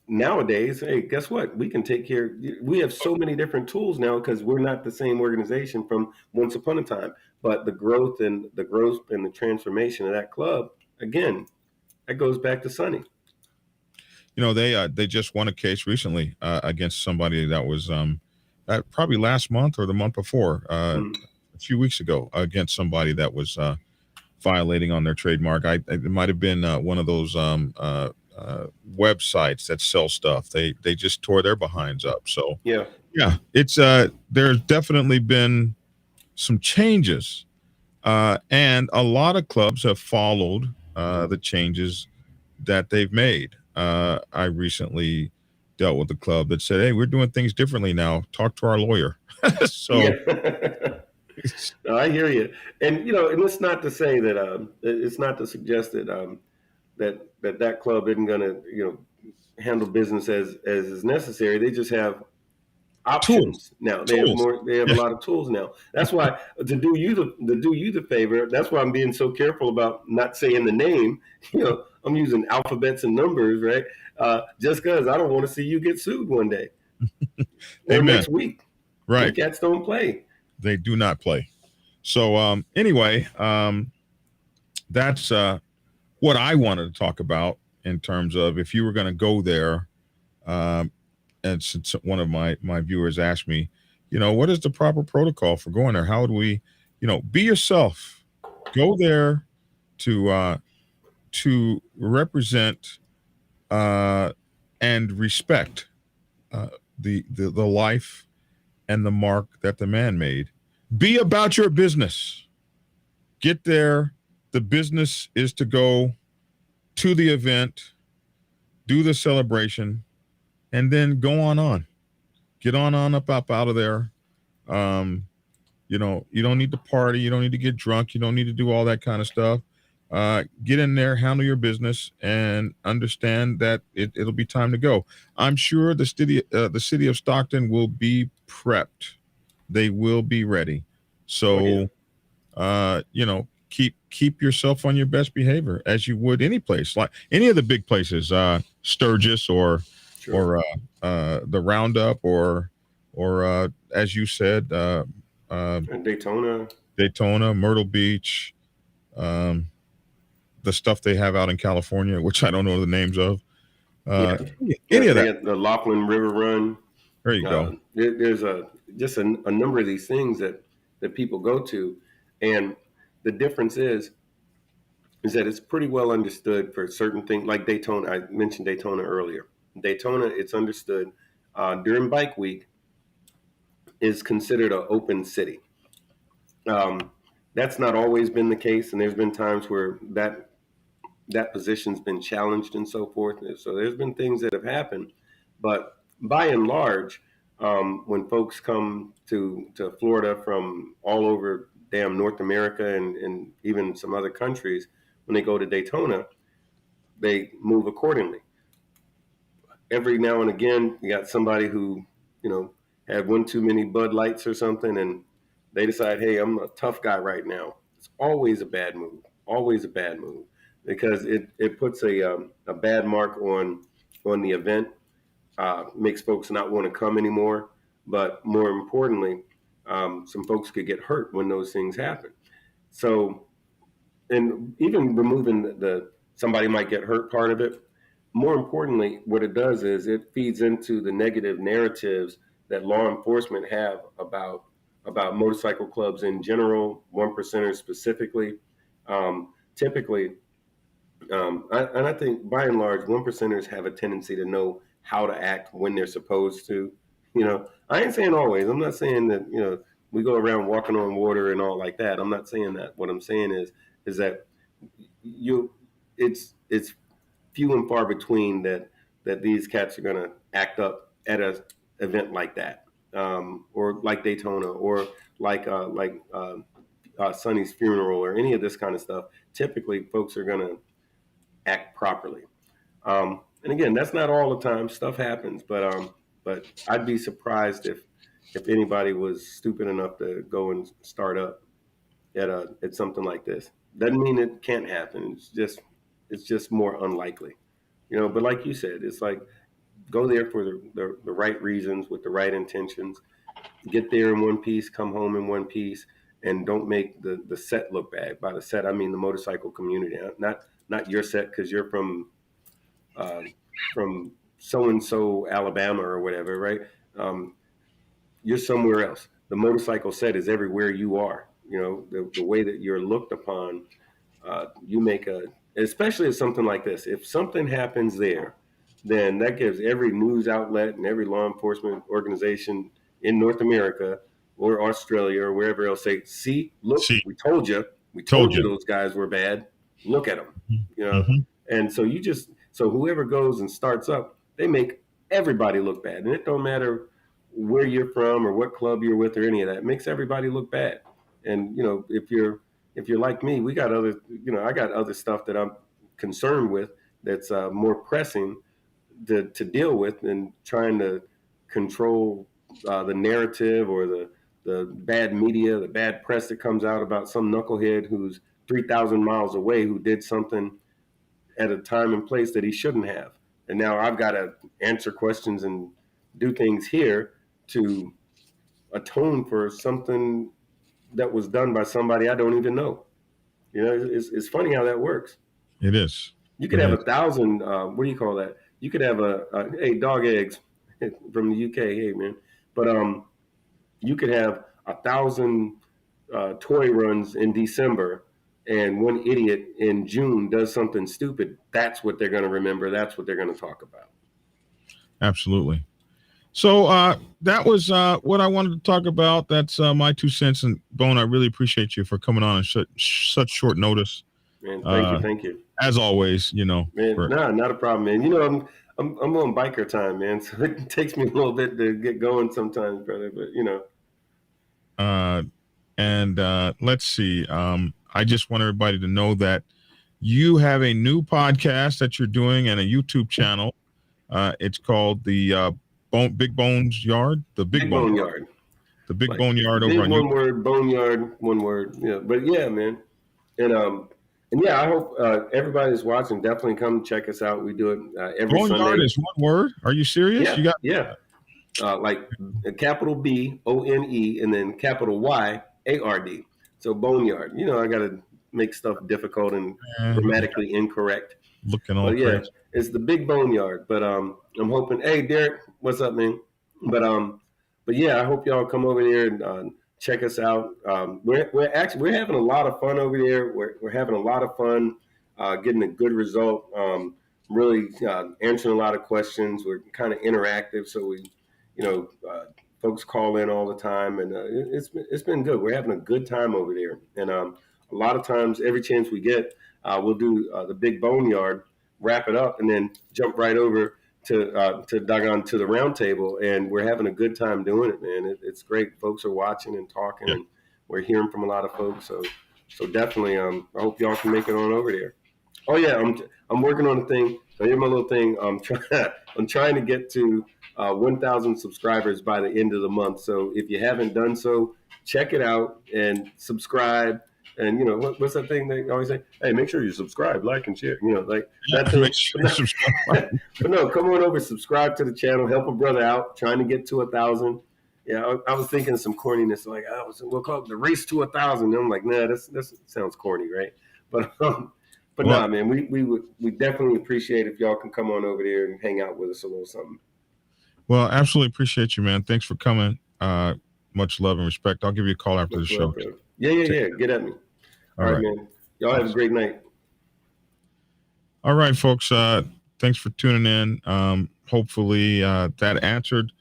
nowadays, hey, guess what? We can take care. We have so many different tools now because we're not the same organization from once upon a time. But the growth and the transformation of that club, again, that goes back to Sonny. They just won a case recently against somebody that was probably last month or the month before, Mm. a few weeks ago, against somebody that was violating on their trademark. It might have been one of those websites that sell stuff. They just tore their behinds up. So Yeah. yeah, it's there's definitely been some changes, and a lot of clubs have followed the changes that they've made. I recently dealt with a club that said, "Hey, we're doing things differently now. Talk to our lawyer." So, Yeah. No, I hear you. And, and it's not to say that, it's not to suggest that, that club isn't going to, handle business as is necessary. They just have tools, options now. They have tools. more. They have a Yeah, lot of tools now. That's why to do you the favor. That's why I'm being so careful about not saying the name. I'm using alphabets and numbers, right? Just because I don't want to see you get sued one day or amen. next week. Them Right, cats don't play. they do not play. So, anyway, that's what I wanted to talk about in terms of if you were going to go there. Um, and since one of my viewers asked me, what is the proper protocol for going there? How would we, be yourself, go there to represent uh, and respect uh, the life and the mark that the man made. Be about your business. Get there. The business is to go to the event, do the celebration, and then go on. Get on up out of there. Um, you don't need to party. You don't need to get drunk. You don't need to do all that kind of stuff. Get in there, handle your business, and understand that it'll be time to go. I'm sure the city of Stockton will be prepped. They will be ready. Oh yeah, So, keep yourself on your best behavior as you would any place, like any of the big places, Sturgis sure. or the Roundup or as you said, And Daytona. Daytona, Myrtle Beach, um, the stuff they have out in California, which I don't know the names of. Yeah, Any yeah. of They that. got the Laughlin River Run. There you go. There's a number of these things that people go to, and the difference is that it's pretty well understood for certain things like Daytona. I mentioned Daytona earlier. Daytona, it's understood during Bike Week is considered an open city. Um, that's not always been the case, and there's been times where that position's been challenged and so forth. So there's been things that have happened, but by and large, when folks come to Florida from all over damn North America and even some other countries, when they go to Daytona, they move accordingly. Every now and again, you got somebody who, had one too many Bud Lights or something, and they decide, hey, I'm a tough guy right now. It's always a bad move. Always a bad move because it puts a bad mark on the event, makes folks not want to come anymore. But more importantly, some folks could get hurt when those things happen. So, and even removing the somebody might get hurt part of it, more importantly, what it does is it feeds into the negative narratives that law enforcement have about motorcycle clubs in general, one percenters specifically. Typically, and I think by and large, one percenters have a tendency to know how to act when they're supposed to. I ain't saying always. I'm not saying that we go around walking on water and all like that. I'm not saying that. What I'm saying is that you, it's few and far between that these cats are going to act up at a event like that, or like Daytona, or like Sonny's funeral, or any of this kind of stuff. Typically, folks are going to act properly. And again, that's not all the time. Stuff happens, but I'd be surprised if anybody was stupid enough to go and start up at something like this. Doesn't mean it can't happen. It's just more unlikely. But like you said, it's like go there for the right reasons with the right intentions. Get there in one piece, come home in one piece, and don't make the set look bad. By the set, I mean the motorcycle community, not your set because you're uh, from so and so Alabama or whatever, right? Um, you're somewhere else. The motorcycle set is everywhere you are. The way that you're looked upon, you make especially if something like this. If something happens there, then that gives every news outlet and every law enforcement organization in North America or Australia or wherever else say, see, look, See, we told you told you. those guys were bad. Look at them. You know, Mm-hmm. And so so whoever goes and starts up, they make everybody look bad. And it don't matter where you're from or what club you're with or any of that. It makes everybody look bad. And if you're like me, we got other, I got other stuff that I'm concerned with that's more pressing to deal with than trying to control the narrative or the bad media, the bad press that comes out about some knucklehead who's 3,000 miles away who did something at a time and place that he shouldn't have. And now I've got to answer questions and do things here to atone for something that was done by somebody I don't even know. It's funny how that works. It is. You could have 1,000. What do you call that? You could have hey, dog eggs from the UK. Hey, man, but you could have 1,000 toy runs in December, and one idiot in June does something stupid. That's what they're going to remember. That's what they're going to talk about. Absolutely. So that was what I wanted to talk about. That's my 2 cents. And Bone, I really appreciate you for coming on in such short notice. Man, thank you. As always, Man, not a problem, man. I'm on biker time, man, so it takes me a little bit to get going sometimes, brother. But And let's see. I just want everybody to know that you have a new podcast that you're doing and a YouTube channel. It's called the Big Bones Yard. The Big Bone Yard. The Big Bone Yard over on one word, boneyard, one word. Yeah, but yeah, man. And yeah, I hope everybody's watching. Definitely come check us out. We do it every Sunday. Boneyard is one word. Are you serious? Yeah. Like capital B ONE and then capital YARD. So boneyard. I got to make stuff difficult and grammatically incorrect. Looking all crazy. It's the Big Boneyard. But I'm hoping. Hey, Derek, what's up, man? But yeah, I hope y'all come over there and check us out. We're having a lot of fun over there. We're having a lot of fun getting a good result. Really answering a lot of questions. We're kind of interactive, so we, folks call in all the time, and it's been good. We're having a good time over there, and a lot of times, every chance we get, we'll do the Big Boneyard, wrap it up, and then jump right over to the round table, and we're having a good time doing it, man. It's great. Folks are watching and talking, and we're hearing from a lot of folks. So definitely, I hope y'all can make it on over there. Oh yeah, I'm working on a thing. So here's my little thing. I'm trying to get to 1,000 subscribers by the end of the month. So if you haven't done so, check it out and subscribe. And what's that thing they always say? Hey, make sure you subscribe, like, and share. That thing. Make sure you subscribe. But no, come on over, subscribe to the channel, help a brother out, trying to get to 1,000. Yeah, I was thinking some corniness, like we'll call it the race to 1,000. And I'm like, nah, that sounds corny, right? But nah, man, we definitely appreciate if y'all can come on over there and hang out with us a little something. Well, absolutely appreciate you, man. Thanks for coming. Much love and respect. I'll give you a call after the show. Yeah. Get at me. All right, man. Y'all have a great night. All right, folks. Thanks for tuning in. Hopefully that answered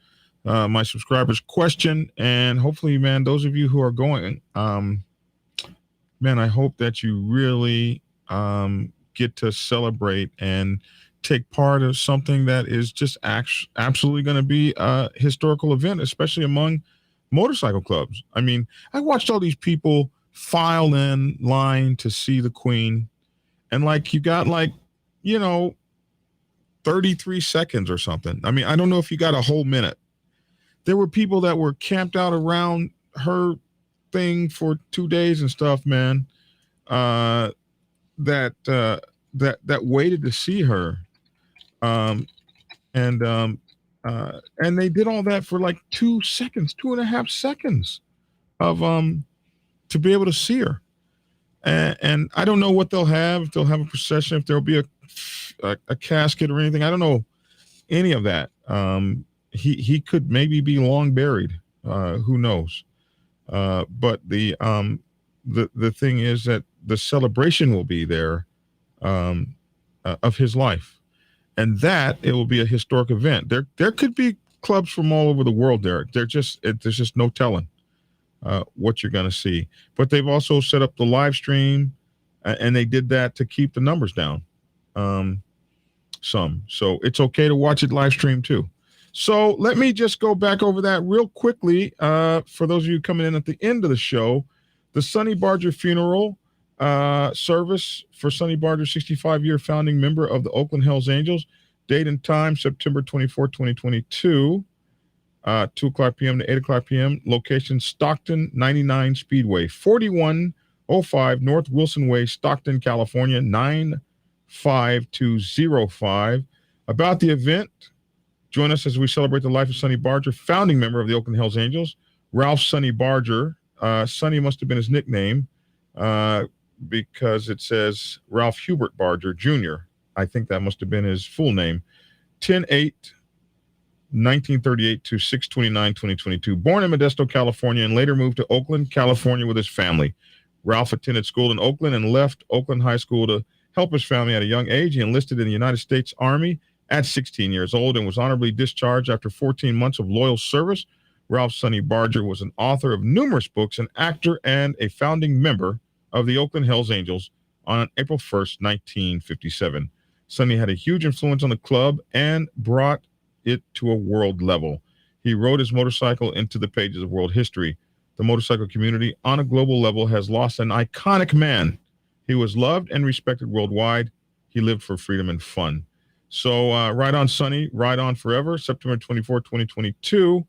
my subscribers' question. And hopefully, man, those of you who are going, man, I hope that you really get to celebrate and take part of something that is just absolutely going to be a historical event, especially among motorcycle clubs. I mean, I watched all these people file in line to see the Queen, and you got 33 seconds or something. I mean, I don't know if you got a whole minute. There were people that were camped out around her thing for 2 days and stuff, man, that waited to see her. And they did all that for 2 seconds, 2.5 seconds of to be able to see her. And I don't know what they'll have, if they'll have a procession, if there'll be a casket or anything. I don't know any of that. He could maybe be long buried. Who knows? But the thing is that the celebration will be there of his life, and that it will be a historic event. There could be clubs from all over the world there. There's just no telling what you're going to see. But they've also set up the live stream, and they did that to keep the numbers down. some. So it's okay to watch it live stream too. So let me just go back over that real quickly. For those of you coming in at the end of the show, the Sonny Barger funeral service for Sonny Barger, 65-year founding member of the Oakland Hells Angels. Date and time, September 24, 2022, 2 o'clock p.m. to 8 o'clock p.m. Location, Stockton 99 Speedway, 4105 North Wilson Way, Stockton, California, 95205. About the event, join us as we celebrate the life of Sonny Barger, founding member of the Oakland Hells Angels. Ralph Sonny Barger. Sonny must have been his nickname because it says Ralph Hubert Barger Jr. I think that must have been his full name. 10/8/1938 to 6/29/2022. Born in Modesto, California, and later moved to Oakland, California with his family. Ralph attended school in Oakland and left Oakland High School to help his family at a young age. He enlisted in the United States Army at 16 years old and was honorably discharged after 14 months of loyal service. Ralph Sonny Barger was an author of numerous books, an actor, and a founding member of the Oakland Hells Angels on April 1st, 1957. Sonny had a huge influence on the club and brought it to a world level. He rode his motorcycle into the pages of world history. The motorcycle community on a global level has lost an iconic man. He was loved and respected worldwide. He lived for freedom and fun. So ride on, Sonny, ride on forever. September 24, 2022,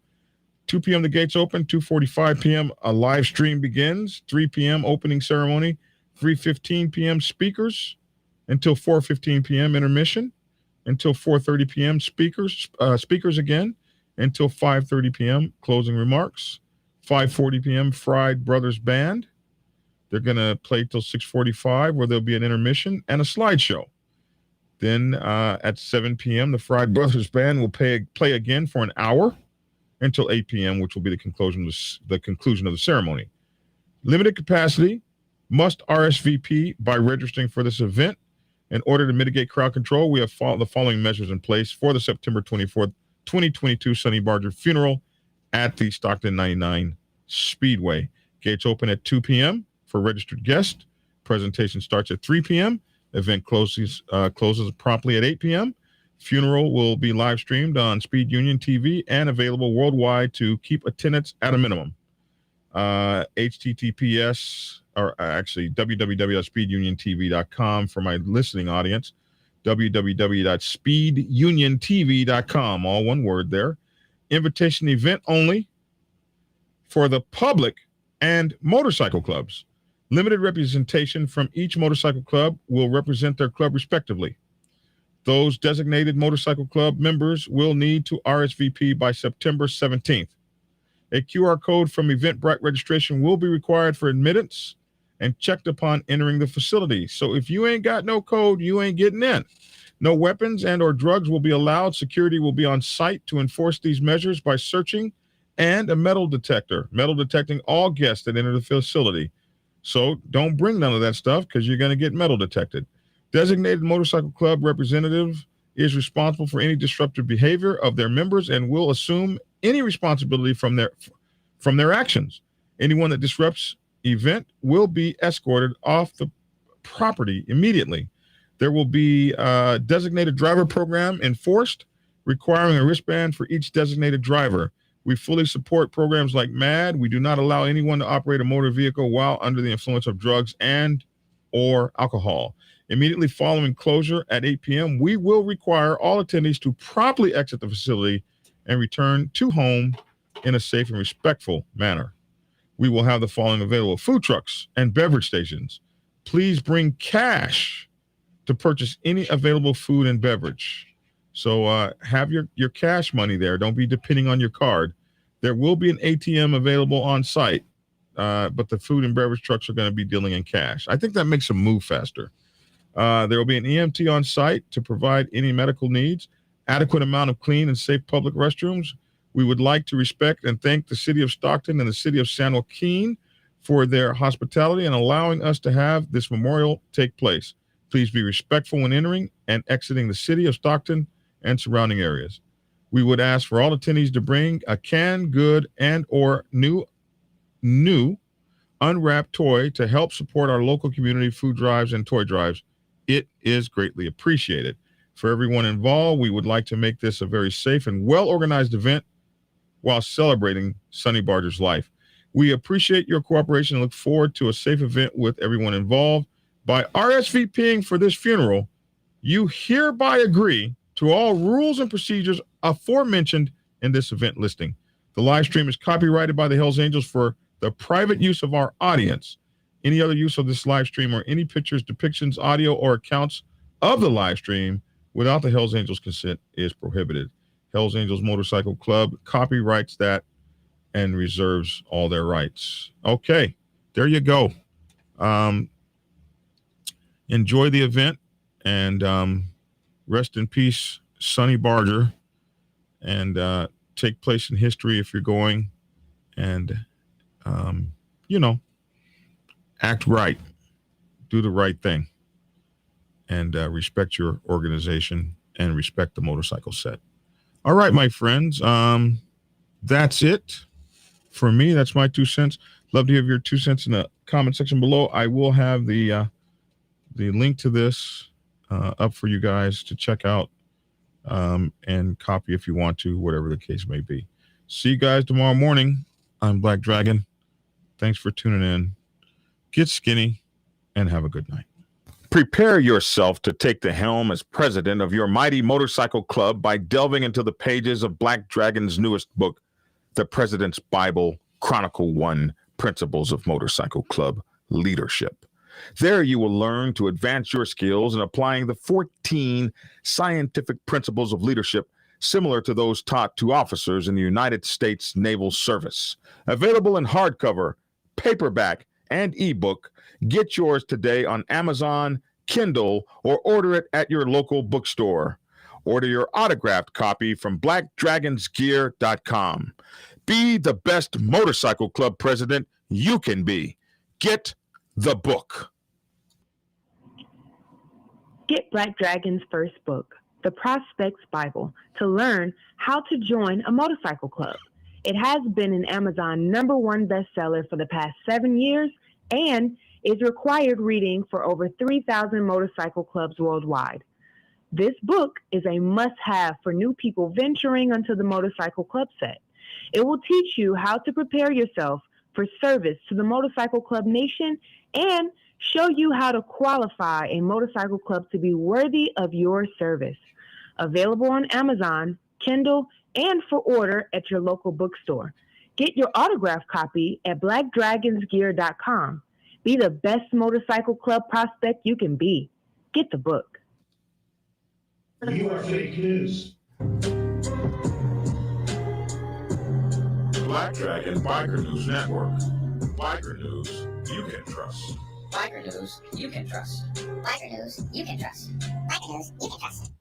2 p.m. the gates open, 2:45 p.m. a live stream begins, 3 p.m. opening ceremony, 3:15 p.m. speakers, until 4:15 p.m. intermission, until 4:30 p.m. speakers again, until 5:30 p.m. closing remarks, 5:40 p.m. Fried Brothers Band. They're going to play till 6:45, where there'll be an intermission and a slideshow. Then at 7 p.m., the Fried Brothers Band will play again for an hour until 8 p.m., which will be the conclusion of the ceremony. Limited capacity, must RSVP by registering for this event. In order to mitigate crowd control, we have the following measures in place for the September 24th, 2022 Sonny Barger funeral at the Stockton 99 Speedway. Gates open at 2 p.m. for registered guests. Presentation starts at 3 p.m. Event closes promptly at 8 p.m. Funeral will be live streamed on Speed Union TV and available worldwide to keep attendance at a minimum. HTTPS, or actually www.speeduniontv.com for my listening audience, www.speeduniontv.com, all one word there. Invitation event only for the public and motorcycle clubs. Limited representation from each motorcycle club will represent their club respectively. Those designated motorcycle club members will need to RSVP by September 17th. A QR code from Eventbrite registration will be required for admittance and checked upon entering the facility. So if you ain't got no code, you ain't getting in. No weapons and or drugs will be allowed. Security will be on site to enforce these measures by searching and a metal detecting all guests that enter the facility. So don't bring none of that stuff because you're going to get metal detected. Designated motorcycle club representative is responsible for any disruptive behavior of their members and will assume any responsibility from their actions. Anyone that disrupts event will be escorted off the property immediately. There will be a designated driver program enforced, requiring a wristband for each designated driver. We fully support programs like MAD. We do not allow anyone to operate a motor vehicle while under the influence of drugs and or alcohol. Immediately following closure at 8 p.m., we will require all attendees to promptly exit the facility and return to home in a safe and respectful manner. We will have the following available: food trucks and beverage stations. Please bring cash to purchase any available food and beverage. So have your cash money there. Don't be depending on your card. There will be an ATM available on site, but the food and beverage trucks are going to be dealing in cash. I think that makes them move faster. There will be an EMT on site to provide any medical needs, adequate amount of clean and safe public restrooms. We would like to respect and thank the city of Stockton and the city of San Joaquin for their hospitality and allowing us to have this memorial take place. Please be respectful when entering and exiting the city of Stockton and surrounding areas. We would ask for all attendees to bring a canned good and or new unwrapped toy to help support our local community food drives and toy drives It is greatly appreciated. For everyone involved, we would like to make this a very safe and well-organized event while celebrating Sonny Barger's life. We appreciate your cooperation and look forward to a safe event with everyone involved. By RSVPing for this funeral, you hereby agree to all rules and procedures aforementioned in this event listing. The live stream is copyrighted by the Hells Angels for the private use of our audience. Any other use of this live stream or any pictures, depictions, audio, or accounts of the live stream without the Hells Angels consent is prohibited. Hells Angels Motorcycle Club copyrights that and reserves all their rights. Okay, there you go. Enjoy the event and rest in peace, Sonny Barger, and take place in history if you're going, and act right, do the right thing, and respect your organization and respect the motorcycle set. All right, my friends, that's it for me. That's my 2 cents. Love to have your 2 cents in the comment section below. I will have the link to this up for you guys to check out and copy if you want to, whatever the case may be. See you guys tomorrow morning. I'm Black Dragon. Thanks for tuning in. Get skinny and have a good night. Prepare yourself to take the helm as president of your mighty motorcycle club by delving into the pages of Black Dragon's newest book, The President's Bible, Chronicle 1, Principles of Motorcycle Club Leadership. There you will learn to advance your skills in applying the 14 scientific principles of leadership similar to those taught to officers in the United States Naval Service. Available in hardcover, paperback, and ebook. Get yours today on Amazon, Kindle, or order it at your local bookstore. Order your autographed copy from blackdragonsgear.com. Be the best motorcycle club president you can be. Get the book. Get Black Dragon's first book, The Prospect's Bible, to learn how to join a motorcycle club. It has been an Amazon #1 bestseller for the past 7 years and is required reading for over 3,000 motorcycle clubs worldwide. This book is a must-have for new people venturing onto the motorcycle club set. It will teach you how to prepare yourself for service to the motorcycle club nation and show you how to qualify a motorcycle club to be worthy of your service. Available on Amazon, Kindle, and for order at your local bookstore. Get your autographed copy at blackdragonsgear.com. Be the best motorcycle club prospect you can be. Get the book. You are fake news. Black Dragon Biker News Network. Biker news you can trust. Biker news you can trust. Biker news you can trust. Biker news you can trust.